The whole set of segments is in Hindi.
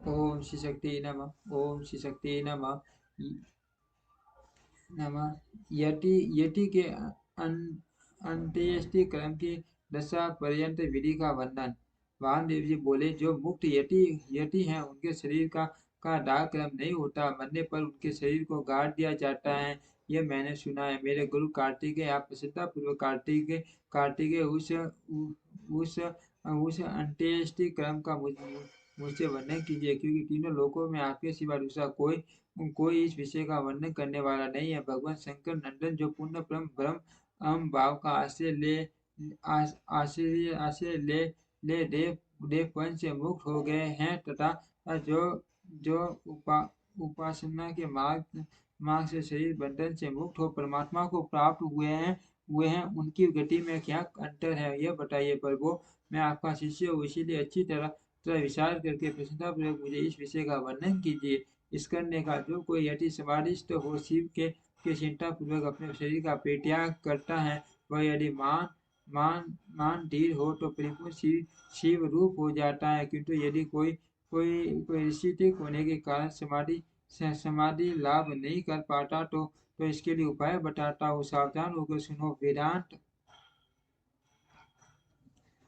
ओम श्री शक्ति नमः। ओम श्री शक्ति नमः। नमः। यति यति के अंत्येष्टि क्रम की दशा पर्यंत विधि का वर्णन। वामदेव जी बोले, जो मुक्त यति यति हैं उनके शरीर का दाह क्रम नहीं होता, मरने पर उनके शरीर को गाड़ दिया जाता है। यह मैंने सुना है। मेरे गुरु कार्तिकेय, आप प्रसन्नता पूर्वक कार्तिकेय उस अंत्येष्टि क्रम का मुझसे वर्णन कीजिए, क्योंकि तीनों लोकों में आपके सिवा दूसरा कोई इस विषय का वर्णन करने वाला नहीं है। भगवान शंकर नंदन, जो पूर्ण ब्रह्म अहम भाव का आश्रय ले देवपन से मुक्त हो गए हैं, तथा जो जो उपासना के मार्ग से शरीर बंधन से मुक्त हो परमात्मा को प्राप्त हुए हैं, उनकी गति में क्या अंतर है, यह बताइए प्रभु। मैं आपका शिष्य हूँ, इसीलिए अच्छी तरह विचार करके प्रश्नतापूर्वक मुझे इस विषय का वर्णन कीजिए। इस करने का जो कोई यदि समाधिस्थ हो, शिव के चिंता पूर्वक अपने शरीर का परित्याग करता है, वह यदि मान धीर हो तो परिपूर्ण शिव रूप हो जाता है। किंतु यदि कोई ऋषि होने के कारण समाधि लाभ नहीं कर पाता, तो इसके लिए उपाय बताता हूँ, सावधान होकर सुनो।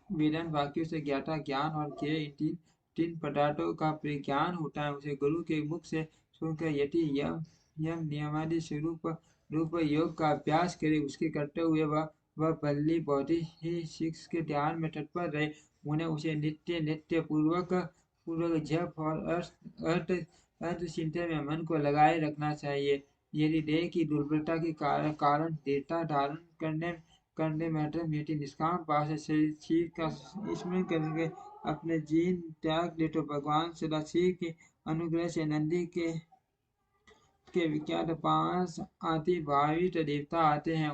वेदांत वाक्यों से ज्ञाता ज्ञान और ज्ञेय, इन तीन पदार्थों का परिज्ञान होता है। उसे गुरु के मुख से सुनकर यदि यम यम नियमादि रूप योग का अभ्यास करे, उसके करते हुए वह बल्ली बौद्धि ही शिक्ष के ध्यान में तत्पर रहे, उन्हें उसे नित्य नित्य पूर्वक जप और अर्थ चिंतन में मन को लगाए रखना चाहिए। यदि देह की दुर्बलता के कारण देवता धारण करने में अटल निष्काम भाव से शरीर का स्मरण करके अपने जीन त्याग दे, तो भगवान सदाशिव के अनुग्रह से नंदी के विख्यात 5 आदि भावित देवता आते हैं।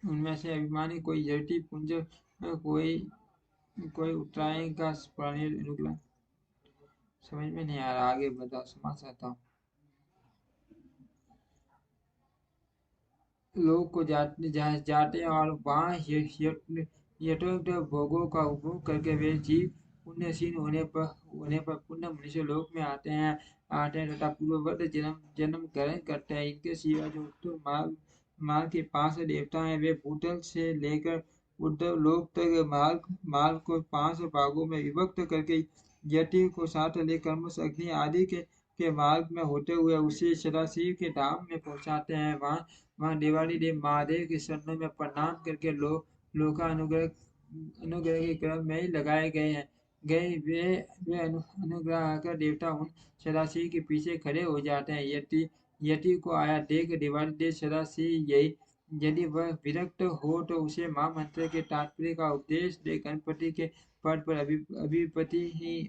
उनमें से अभिमानी कोई जटी पुंज, कोई उत्तरायण का प्राणी अनुग्रह। समझ में नहीं आ रहा, आगे बताओ, समझ सकता हूँ। लोग को जाते और वहाँ यथोक्त भोगों का उपभोग करके वे जीव पुण्यशील होने पर पुण्य मनुष्य लोक में आते हैं तथा पूर्ववत जन्म ग्रहण करते हैं। इनके सिवा जो उत्तर मार्ग के 5 देवता हैं, वे भूतल से लेकर उद्धव लोक तक मार्ग को 5 भागों में विभक्त करके यति को साथ ले कर्मस अग्नि आदि के मार्ग में होते हुए उसे सदाशिव के धाम में पहुंचाते हैं। वहाँ दिवाली देव महादेव के चरणों में प्रणाम करके लोका अनुग्रह के क्रम में ही लगाए गए वे अनुग्रह आकर देवता उन सदाशिव के पीछे खड़े हो जाते हैं। यति को आया देख दिवाली देव सदाशिव यही यदि वह विरक्त हो तो उसे महामंत्र के तात्पर्य का उपदेश दे गणपति के पद पर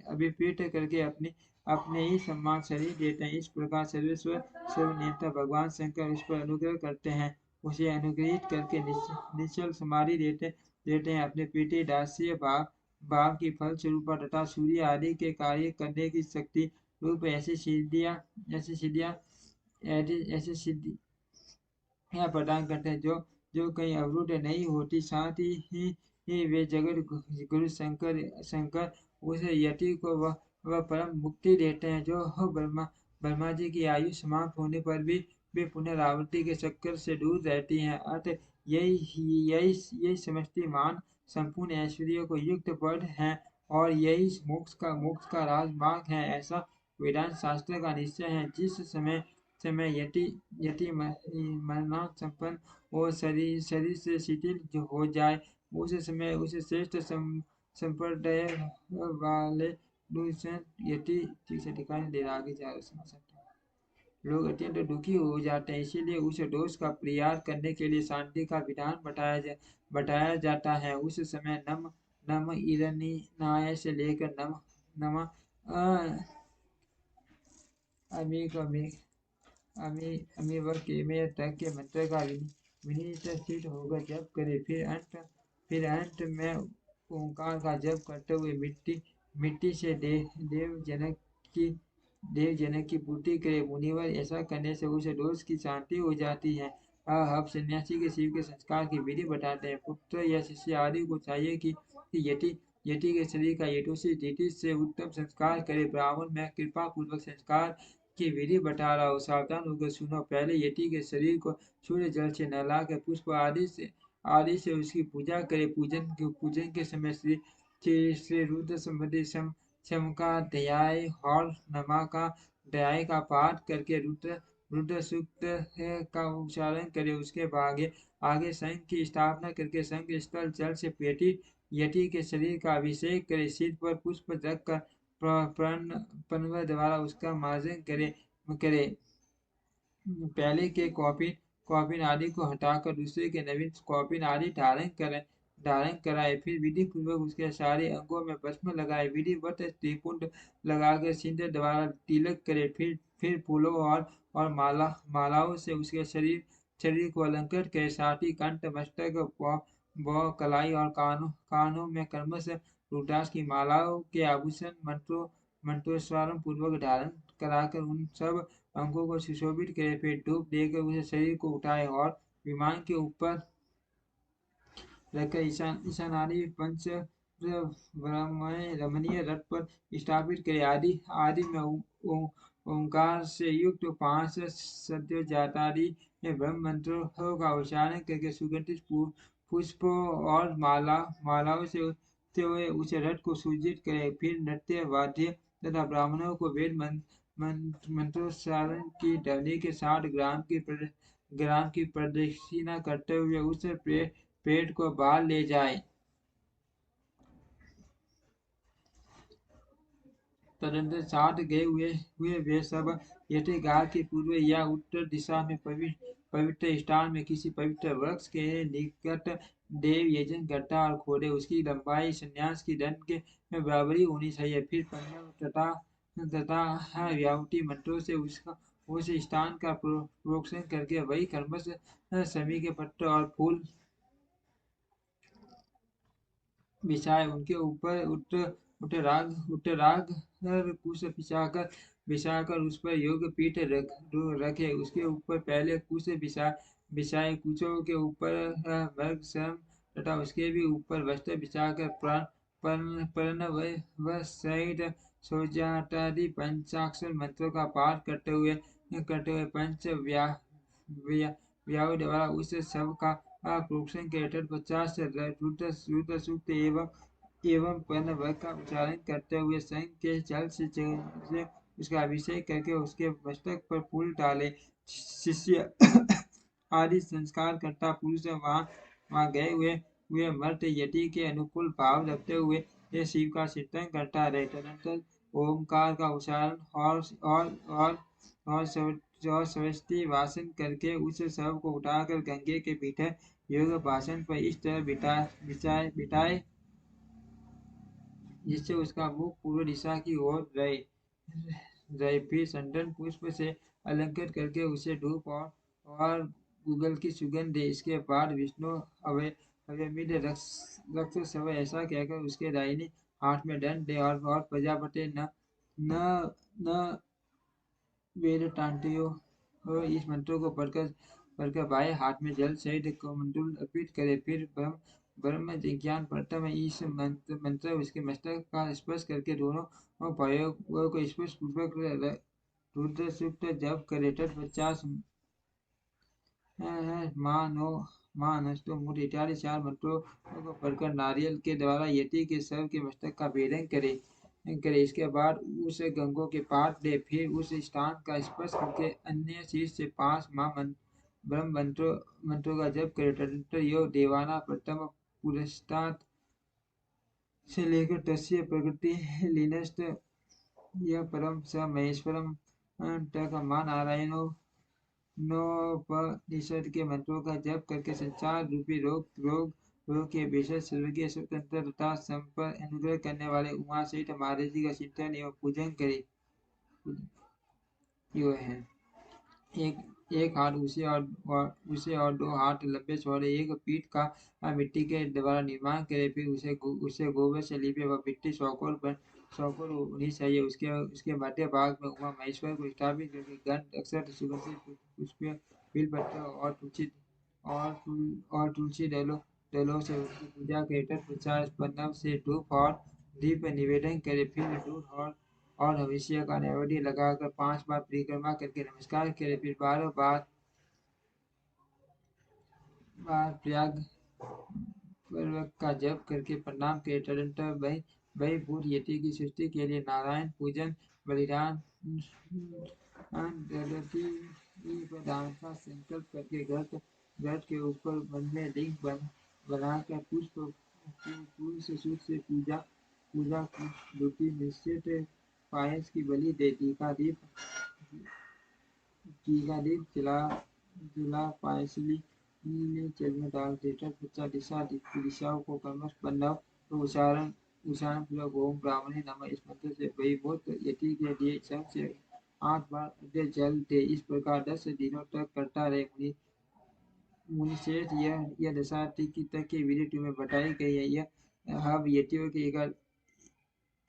अभिप्रेत करके अपने ही सम्मान शरीर देते हैं। इस प्रकार सर्वनियंता भगवान शंकर उस पर अनुग्रह करते हैं, उसे अनुग्रहित करके निश्चल समाधि देते हैं। अपने पीठी दास्य भाव की फल स्वरूप तथा सूर्य आदि के कार्य करने की शक्ति रूप ऐसी सिद्धियां प्रदान करते हैं जो कहीं अवरुद्ध नहीं होती। साथ ही वे जगत गुरु शंकर उस यति को वह परम मुक्ति देते हैं, जो ब्रह्मा जी की आयु समाप्त होने पर भी वे पुनरावृत्ति के चक्कर से दूर रहती हैं। अतः यही समष्टि मान संपूर्ण ऐश्वर्य को युक्त पद है, और यही मोक्ष का राजमार्ग है, ऐसा वेदांत शास्त्र का निश्चय है। जिस समय यति मरना संपन्न और शरीर से शिथिल हो जाए, उस समय उसे श्रेष्ठ संप्रदाय वाले यति ठीक से दिखाई दे रहा, आगे जा समझ सकते हैं। लोग अत्यंत दुखी हो जाते हैं, इसीलिए उस दोष का परिहार करने के लिए शांति का विधान बताया जाता है। उस समय नम इरनिनाय से लेकर नम अमीवर तक के मंत्र का विनीत स्थित होकर जप करे। फिर अंत में ओंकार का जप करते हुए मिट्टी से देव जनक की पूर्ति करे। मुनिवर ऐसा करने से उस दोष की शांति हो जाती है। अब सन्यासी के शिव के संस्कार की विधि बताते हैं। पुत्र या शिष्य आदि को चाहिए कि यति के शरीर का यटोसी रीति से उत्तम संस्कार करे। ब्राह्मण मैं कृपा पूर्वक संस्कार की विधि बता रहा हूँ, सावधान होकर सुनो। पहले यति के शरीर को सूर्य जल से नहला कर पुष्प आदि से उसकी पूजा करे। पूजन के समय श्री रुद्र संबंधी शम का दयाय और नमा का दयाय का पाठ करके रुद्र रुद्र सूक्त का उच्चारण करे। उसके आगे आगे संघ की स्थापना करके संघ स्थल जल से पेटी यति के शरीर का अभिषेक करे। सिर पर पुष्प रख कर प्रणव द्वारा उसका मार्जन करे। पहले के कौपीन आदि को हटाकर दूसरे के नवीन कौपीन आदि धारण कराए। फिर विधि पूर्वक उसके सारे अंगों में भस्म लगाए। विधिवत त्रिपुंड लगाकर सिंदूर द्वारा तिलक करे। फिर फूलों और मालाओं से उसके शरीर को अलंकृत करे। साथ ही कंठ मस्तक कलाई और कानों में क्रमश रुद्राक्ष की मालाओं के आभूषण मंत्रोच्चारण पूर्वक धारण कराकर उन सब अंगों को सुशोभित करे। फिर धूप देकर उसे शरीर को उठाए और विमान के ऊपर रखकर ईशानानी पंच रमणीय रथ पर स्थापित करे। आदि में ओंकार से युक्त 5 सद्योजातादि ब्रह्म मंत्रों का उच्चारण करके सुगंधित पुष्पों और मालाओं से उस रथ को सूजित करे। फिर नृत्य वाद्य तथा ब्राह्मणों को वेद मंत्रोच्चारण की ध्वनि के साथ ग्राम की प्रदक्षिणा करते हुए उस पेड़ को बाहर ले जाए। तदनंतर साथ गए हुए वे सब यति गार के पूर्व या उत्तर दिशा में पवित्र स्थान में किसी पवित्र वृक्ष के निकट देव यजन करता और खोदे। उसकी लंबाई संन्यास की दंड के बराबरी होनी चाहिए। फिर पंद्रह तथा व्यावटी मंत्रों से उस स्थान का प्रोक्षण करके वही कर्मश समी के पत्र और फूल बिछाए। उनके ऊपर उत्तराग कुश बिछाकर उस पर योग पीठ रखे। उसके ऊपर पहले कुश बिछाए। कुशों के ऊपर मृग शर्म तथा उसके भी ऊपर वस्त्र बिछाकर प्रणव सहित सोजातादि पंचाक्षर मंत्रों का पाठ करते हुए पंच व्याव द्वारा उस सब का प्रोक्षण के 50 रुद्र सूक्त एवं प्रणव का उच्चारण करते हुए संघ के जल से उसका अभिषेक करके उसके मस्तक पर फूल डाले। शिष्य आदि संस्कार करता पुरुष वहां गए हुए मर्त यति के अनुकूल भाव रखते हुए ये शिव का चिंतन करता रहे। तदनंतर ओमकार का उच्चारण और सरस्वती वासन करके उस शव को उठाकर गंगे के भीतर योग भाषण पर इस तरह बिठाए जिससे उसका मुख पूर्व दिशा की ओर रहे। फिर संदन पुष्प से अलंकृत करके उसे धूप और गूगल की सुगंध दे। इसके बाद विष्णु अवयमित रक्त समय ऐसा कहकर उसके दाहिने हाथ में दंड दे और प्रजापति न वेद टांटियो इस मंत्रों को पढ़कर बाएं हाथ में जल सहित कमंडल अर्पित करे। फिर ब्रह्म ज्ञान प्रथम इस मंत्र उसके मस्तक का स्पर्श करके दोनों पायों को स्पर्श पूर्वक रुद्र सूक्त जप करे। तत्पश्चात माँ नष्टो मूट इत्यादि 4 मंत्रों को पढ़कर नारियल के द्वारा यति के शव के मस्तक का भेदन करे। इसके बाद उस गंगों के पाठ दे। फिर उस स्थान का स्पर्श करके अन्य शीर्ष से 5 ब्रह्म मंत्रों का जप करे। तदनंतर योग देवाना प्रथम पुरस्तात् से लेकर तस्य प्रकृति लीनस्त यह परम स महेश्वरम तक मां नारायणो नोपनिषद के मंत्रों का जप करके संसार रूपी रोग के विषय स्वर्गीय स्वतंत्र तथा संपर अनुग्रह करने वाले उमा सहित महाराज जी का चिंतन एवं पूजन करे। यो है एक हाथ उसे और 2 हाथ लंबे चौड़े एक पीठ का मिट्टी के द्वारा निर्माण करे। फिर उसे गोबर से लिपे व मिट्टी चौकोर होनी चाहिए। उसके मध्य भाग में उमा महेश्वर को स्थापित करके गंध अक्षत सुगंधित पुष्प बिलपत्र और तुलसी दलों से उनकी पूजा कर प्रचार स्पंदन से धूप और दीप निवेदन करे, फिर दूध और हविष्य का नैवेद्य लगाकर 5 बार परिक्रमा करके नमस्कार करे, फिर 12 बार प्रयाग पर्वत का जप करके प्रणाम करे। तदनंतर वही भूत यति की सृष्टि के लिए नारायण पूजन, बलिदान, दधति प्रदान का संकल्प करके घट के ऊपर मन में लिंग बनाकर पुष्प से सूत से पूजा पूजा की निश्चित पायस की बलि दे। टीकादीप जला पायसली ने जल में डाल देकर बच्चा दिशाओं को क्रमश बंधव तो उच्चारण पूर्वक ओम ब्राह्मणे नमः इस मंत्र से वहीभूत यति के लिए जल से 8 बार अद्य जल दे। इस प्रकार 10 दिनों तक करता रहे। मुनिश्रेष्ठ यह दशा तक की विधि तुम्हें बताई गई है। यह अब यतियों की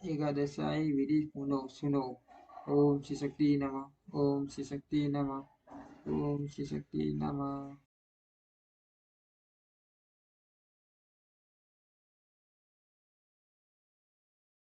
एकादशाई विधि सुनो। ओम श्री शक्ति नमः। ओम श्री शक्ति नमः। ओम श्री शक्ति नमः।